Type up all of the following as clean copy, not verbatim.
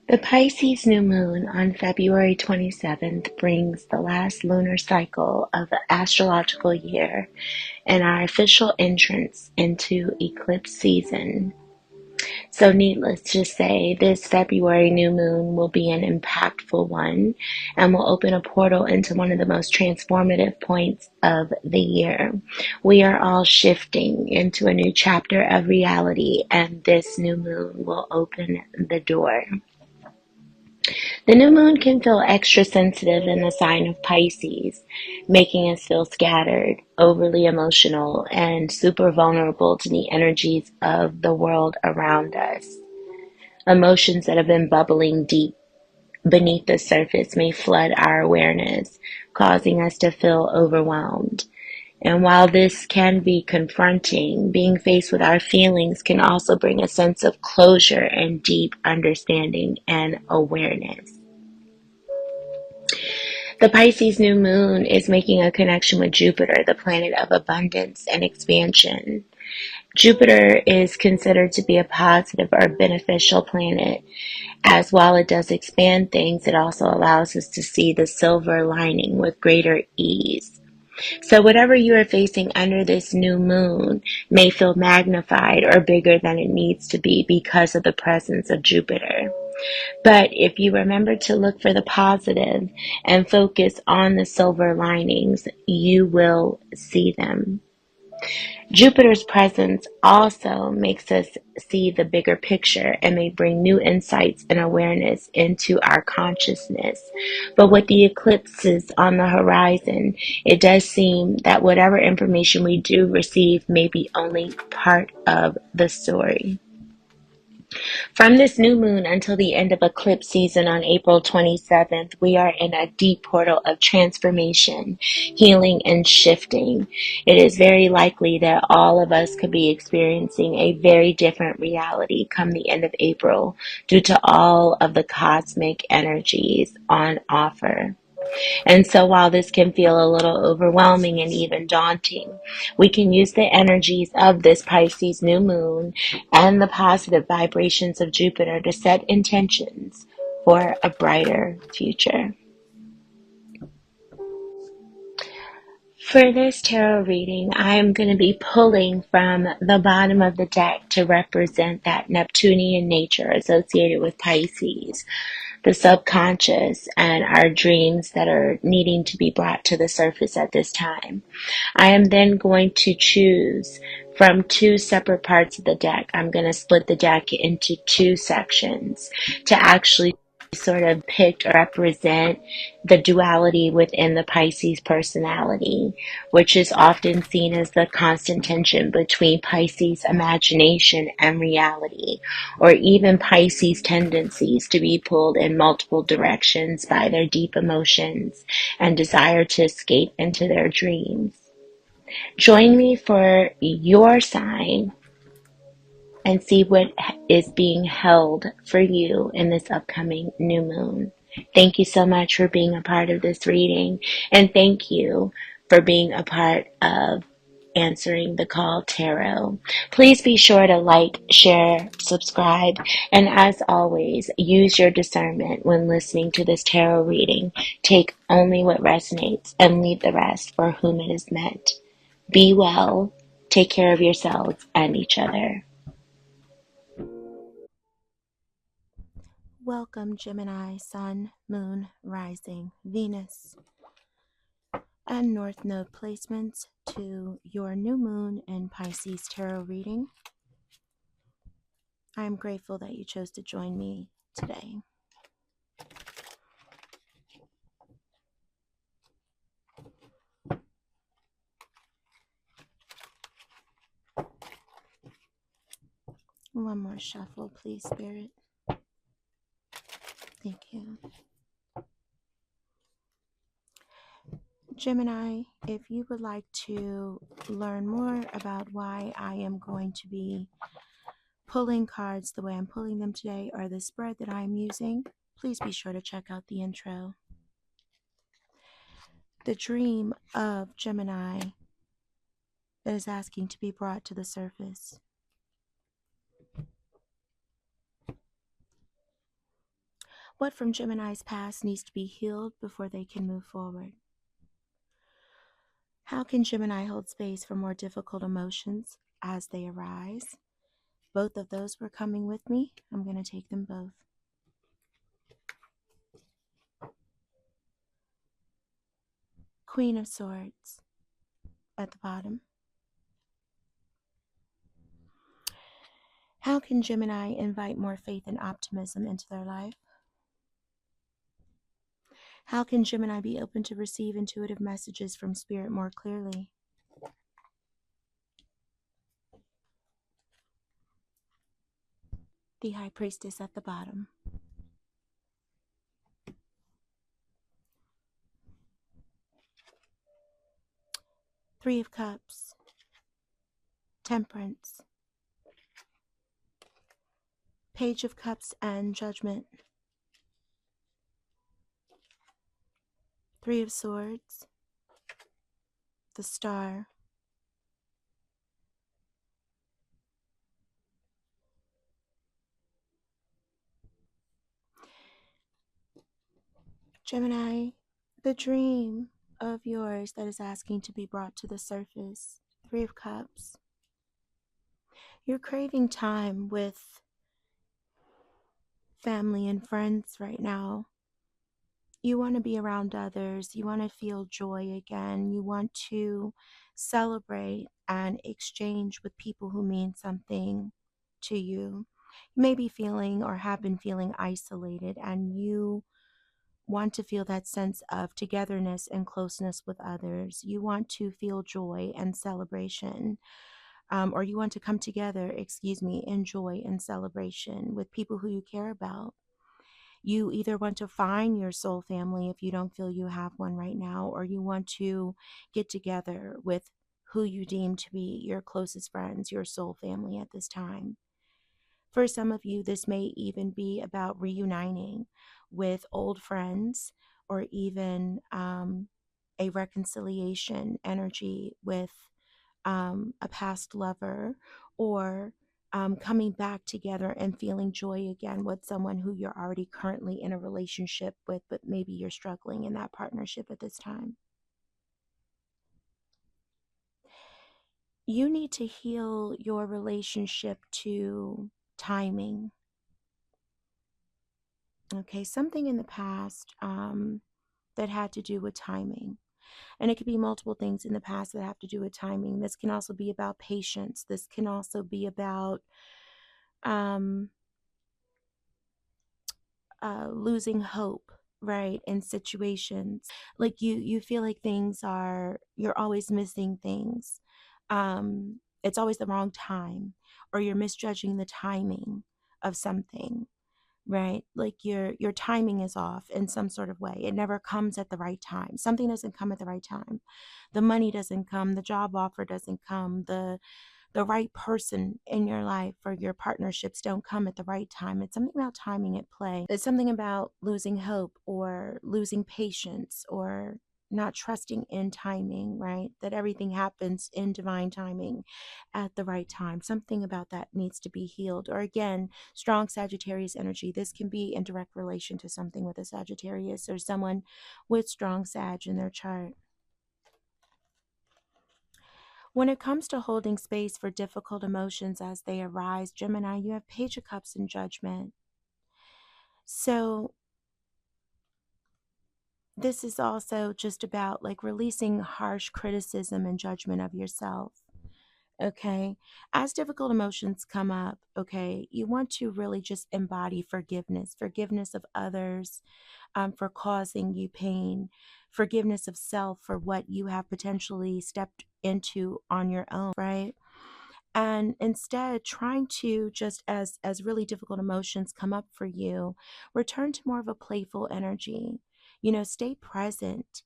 The Pisces new moon on February 27th brings the last lunar cycle of the astrological year and our official entrance into eclipse season. So, needless to say, this February new moon will be an impactful one and will open a portal into one of the most transformative points of the year. We are all shifting into a new chapter of reality, and this new moon will open the door. The new moon can feel extra sensitive in the sign of Pisces, making us feel scattered, overly emotional, and super vulnerable to the energies of the world around us. Emotions that have been bubbling deep beneath the surface may flood our awareness, causing us to feel overwhelmed. And while this can be confronting, being faced with our feelings can also bring a sense of closure and deep understanding and awareness. The Pisces new moon is making a connection with Jupiter, the planet of abundance and expansion. Jupiter is considered to be a positive or beneficial planet, as while it does expand things, it also allows us to see the silver lining with greater ease. So whatever you are facing under this new moon may feel magnified or bigger than it needs to be because of the presence of Jupiter. But if you remember to look for the positive and focus on the silver linings, you will see them. Jupiter's presence also makes us see the bigger picture and may bring new insights and awareness into our consciousness. But with the eclipses on the horizon, it does seem that whatever information we do receive may be only part of the story. From this new moon until the end of eclipse season on April 27th, we are in a deep portal of transformation, healing, and shifting. It is very likely that all of us could be experiencing a very different reality come the end of April due to all of the cosmic energies on offer. And so while this can feel a little overwhelming and even daunting, we can use the energies of this Pisces new moon and the positive vibrations of Jupiter to set intentions for a brighter future. For this tarot reading, I am going to be pulling from the bottom of the deck to represent that Neptunian nature associated with Pisces, the subconscious, and our dreams that are needing to be brought to the surface at this time. I am then going to choose from two separate parts of the deck. I'm going to split the deck into two sections to actually sort of pick or represent the duality within the Pisces personality, which is often seen as the constant tension between Pisces imagination and reality, or even Pisces tendencies to be pulled in multiple directions by their deep emotions and desire to escape into their dreams. Join me for your sign and see what is being held for you in this upcoming new moon. Thank you so much for being a part of this reading, and thank you for being a part of Answering the Call Tarot. Please be sure to like, share, subscribe, and as always, use your discernment when listening to this tarot reading. Take only what resonates and leave the rest for whom it is meant. Be well, take care of yourselves and each other. Welcome, Gemini, Sun, Moon, Rising, Venus, and North Node placements to your new moon and Pisces tarot reading. I am grateful that you chose to join me today. One more shuffle, please, Spirit. Thank you. Gemini, if you would like to learn more about why I am going to be pulling cards the way I'm pulling them today, or the spread that I'm using, please be sure to check out the intro. The dream of Gemini that is asking to be brought to the surface. What from Gemini's past needs to be healed before they can move forward? How can Gemini hold space for more difficult emotions as they arise? Both of those were coming with me. I'm going to take them both. Queen of Swords at the bottom. How can Gemini invite more faith and optimism into their life? How can Gemini be open to receive intuitive messages from Spirit more clearly? The High Priestess at the bottom. Three of Cups. Temperance. Page of Cups and Judgment. Three of Swords. The Star. Gemini, the dream of yours that is asking to be brought to the surface. Three of Cups. You're craving time with family and friends right now. You want to be around others. You want to feel joy again. You want to celebrate and exchange with people who mean something to you. You may be feeling or have been feeling isolated, and you want to feel that sense of togetherness and closeness with others. You want to feel joy and celebration, or you want to come together, in joy and celebration with people who you care about. You either want to find your soul family if you don't feel you have one right now, or you want to get together with who you deem to be your closest friends, your soul family at this time. For some of you, this may even be about reuniting with old friends, or even a reconciliation energy with a past lover, or coming back together and feeling joy again with someone who you're already currently in a relationship with, but maybe you're struggling in that partnership at this time. You need to heal your relationship to timing. Okay, something in the past that had to do with timing. And it could be multiple things in the past that have to do with timing. This can also be about patience. This can also be about um, losing hope, right, in situations. Like you feel like you're always missing things. It's always the wrong time, or you're misjudging the timing of something, right? Like your timing is off in some sort of way. It never comes at the right time. Something doesn't come at the right time. The money doesn't come, the job offer doesn't come, the right person in your life or your partnerships don't come at the right time. It's something about timing at play. It's something about losing hope or losing patience or not trusting in timing, right? That everything happens in divine timing at the right time. Something about that needs to be healed. Or again, strong Sagittarius energy. This can be in direct relation to something with a Sagittarius or someone with strong Sag in their chart. When it comes to holding space for difficult emotions as they arise, Gemini, you have Page of Cups and Judgment. So this is also just about like releasing harsh criticism and judgment of yourself. Okay. As difficult emotions come up, okay, you want to really just embody forgiveness of others for causing you pain, forgiveness of self for what you have potentially stepped into on your own, right? And instead trying to, just as really difficult emotions come up for you, return to more of a playful energy. Stay present.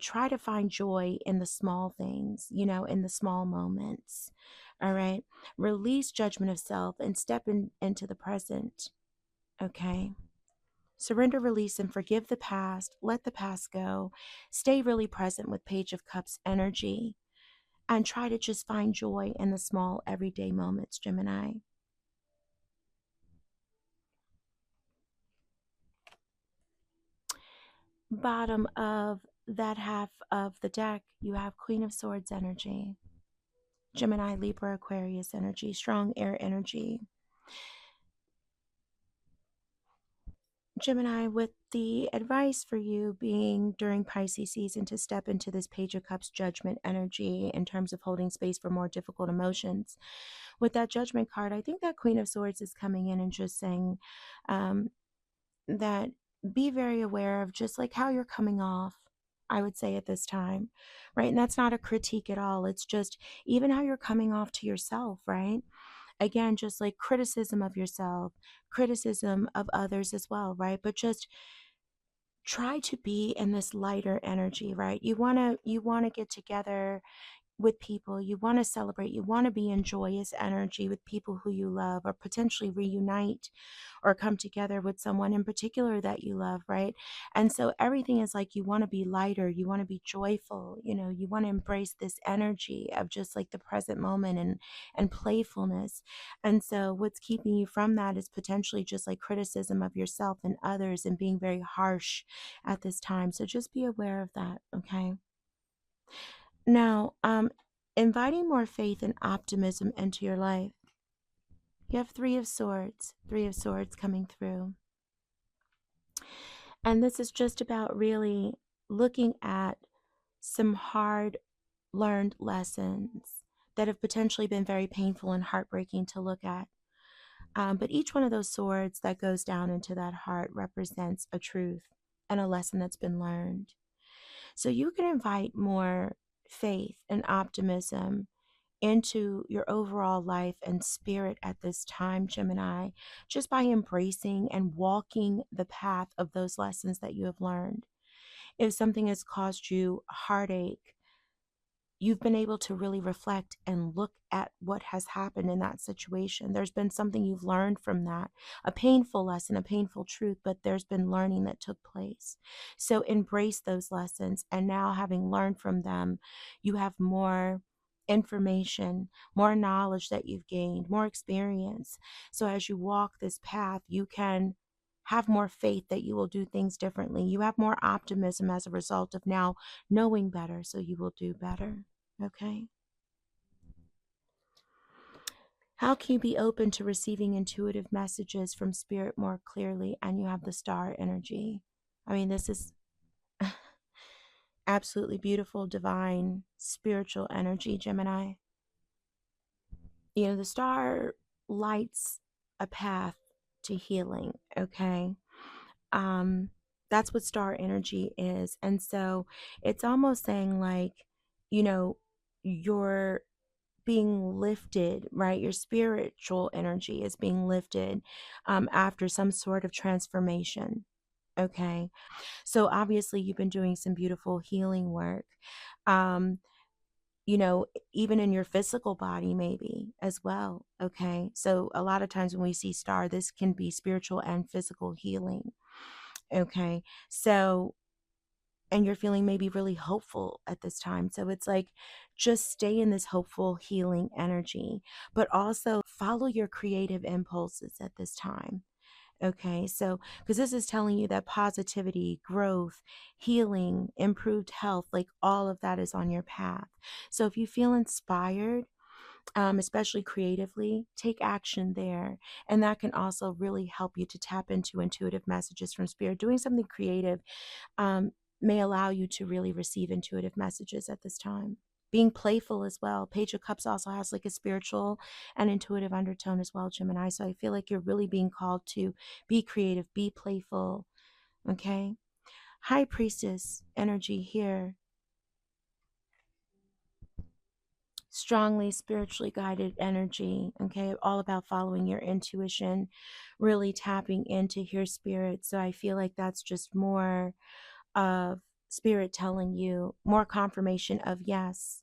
Try to find joy in the small things, in the small moments. All right. Release judgment of self and step into the present. Okay. Surrender, release, and forgive the past. Let the past go. Stay really present with Page of Cups energy, and try to just find joy in the small everyday moments, Gemini. bottom of that half of the deck, you have Queen of Swords energy, Gemini, Libra, Aquarius energy, strong air energy. Gemini, with the advice for you being during Pisces season to step into this Page of Cups judgment energy in terms of holding space for more difficult emotions. With that judgment card, I think that Queen of Swords is coming in and just saying that be very aware of just like how you're coming off, I would say, at this time, right? And that's not a critique at all. It's just even how you're coming off to yourself, right? Again, just like criticism of yourself, criticism of others as well, right? But just try to be in this lighter energy, right? You want to get together with people, you want to celebrate, you want to be in joyous energy with people who you love, or potentially reunite or come together with someone in particular that you love, right? And so everything is like you want to be lighter, you want to be joyful, you want to embrace this energy of just like the present moment and playfulness. And so what's keeping you from that is potentially just like criticism of yourself and others and being very harsh at this time. So just be aware of that, okay? Now, inviting more faith and optimism into your life. You have Three of Swords coming through. And this is just about really looking at some hard learned lessons that have potentially been very painful and heartbreaking to look at. But each one of those swords that goes down into that heart represents a truth and a lesson that's been learned. So you can invite more faith and optimism into your overall life and spirit at this time, Gemini, just by embracing and walking the path of those lessons that you have learned. If something has caused you heartache, you've been able to really reflect and look at what has happened in that situation. There's been something you've learned from that, a painful lesson, a painful truth, but there's been learning that took place. So embrace those lessons. And now, having learned from them, you have more information, more knowledge that you've gained, more experience. So as you walk this path, you can have more faith that you will do things differently. You have more optimism as a result of now knowing better, so you will do better. Okay. How can you be open to receiving intuitive messages from spirit more clearly? And you have the star energy. I mean, this is absolutely beautiful, divine, spiritual energy, Gemini. The star lights a path to healing. Okay. That's what star energy is. And so it's almost saying like, you know, you're being lifted, right? Your spiritual energy is being lifted after some sort of transformation. Okay. So obviously, you've been doing some beautiful healing work. Um, even in your physical body, maybe as well. Okay. So a lot of times when we see star, this can be spiritual and physical healing. Okay. So, and you're feeling maybe really hopeful at this time. So it's like just stay in this hopeful, healing energy, but also follow your creative impulses at this time. Okay, so because this is telling you that positivity, growth, healing, improved health, like all of that is on your path. So if you feel inspired, especially creatively, take action there. And that can also really help you to tap into intuitive messages from spirit. Doing something creative may allow you to really receive intuitive messages at this time. Being playful as well. Page of Cups also has like a spiritual and intuitive undertone as well, Gemini. So I feel like you're really being called to be creative, be playful. Okay. High Priestess energy here. Strongly spiritually guided energy. Okay. All about following your intuition, really tapping into your spirit. So I feel like that's just more of spirit telling you, more confirmation of yes,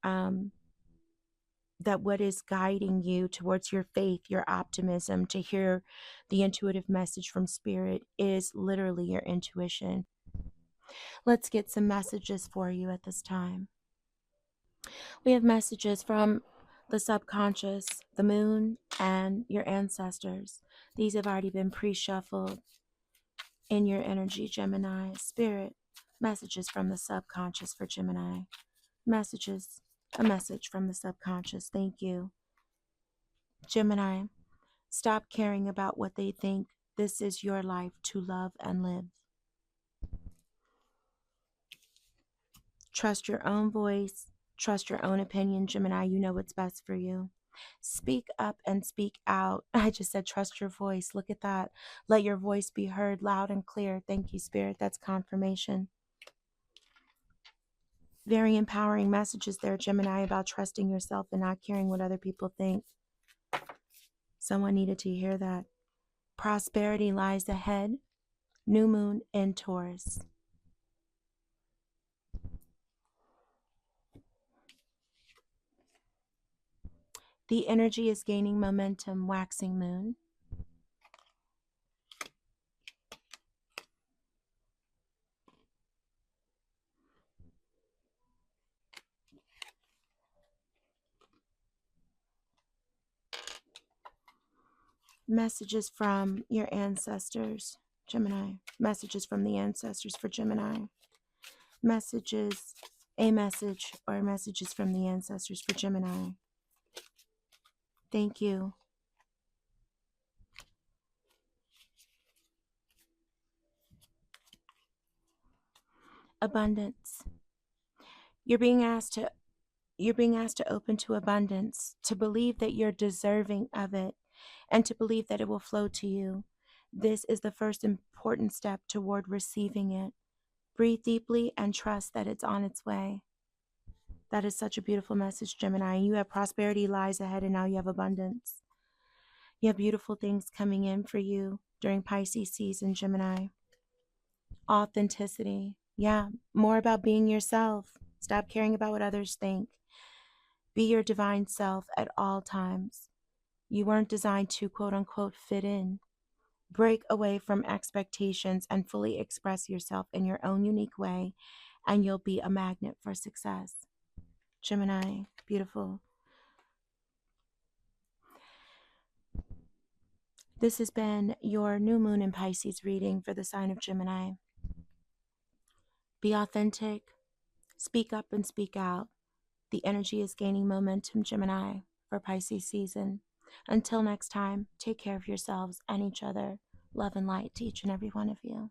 that what is guiding you towards your faith, your optimism, to hear the intuitive message from spirit is literally your intuition. Let's get some messages for you at this time. We have messages from the subconscious, the moon, and your ancestors. These have already been pre-shuffled. in your energy, Gemini. Spirit, messages from the subconscious for Gemini. Messages, a message from the subconscious. Thank you. Gemini, stop caring about what they think. This is your life to love and live. Trust your own voice. Trust your own opinion, Gemini. You know what's best for you. Speak up and speak out. I just said trust your voice. Look at that. Let your voice be heard loud and clear. Thank you, Spirit. That's confirmation. Very empowering messages there, Gemini, about trusting yourself and not caring what other people think. Someone needed to hear that. Prosperity lies ahead. New moon in Taurus. The energy is gaining momentum, waxing moon. Messages from your ancestors, Gemini. Messages from the ancestors for Gemini. Messages, a message or messages from the ancestors for Gemini. Thank you. Abundance. You're being asked to open to abundance, to believe that you're deserving of it, and to believe that it will flow to you. This is the first important step toward receiving it. Breathe deeply and trust that it's on its way. That is such a beautiful message, Gemini. You have prosperity lies ahead, and now you have abundance. You have beautiful things coming in for you during Pisces season, Gemini. Authenticity. Yeah, more about being yourself. Stop caring about what others think. Be your divine self at all times. You weren't designed to quote unquote fit in. Break away from expectations and fully express yourself in your own unique way, and you'll be a magnet for success. Gemini, beautiful. This has been your new moon in Pisces reading for the sign of Gemini. Be authentic, speak up and speak out. The energy is gaining momentum, Gemini, for Pisces season. Until next time, take care of yourselves and each other. Love and light to each and every one of you.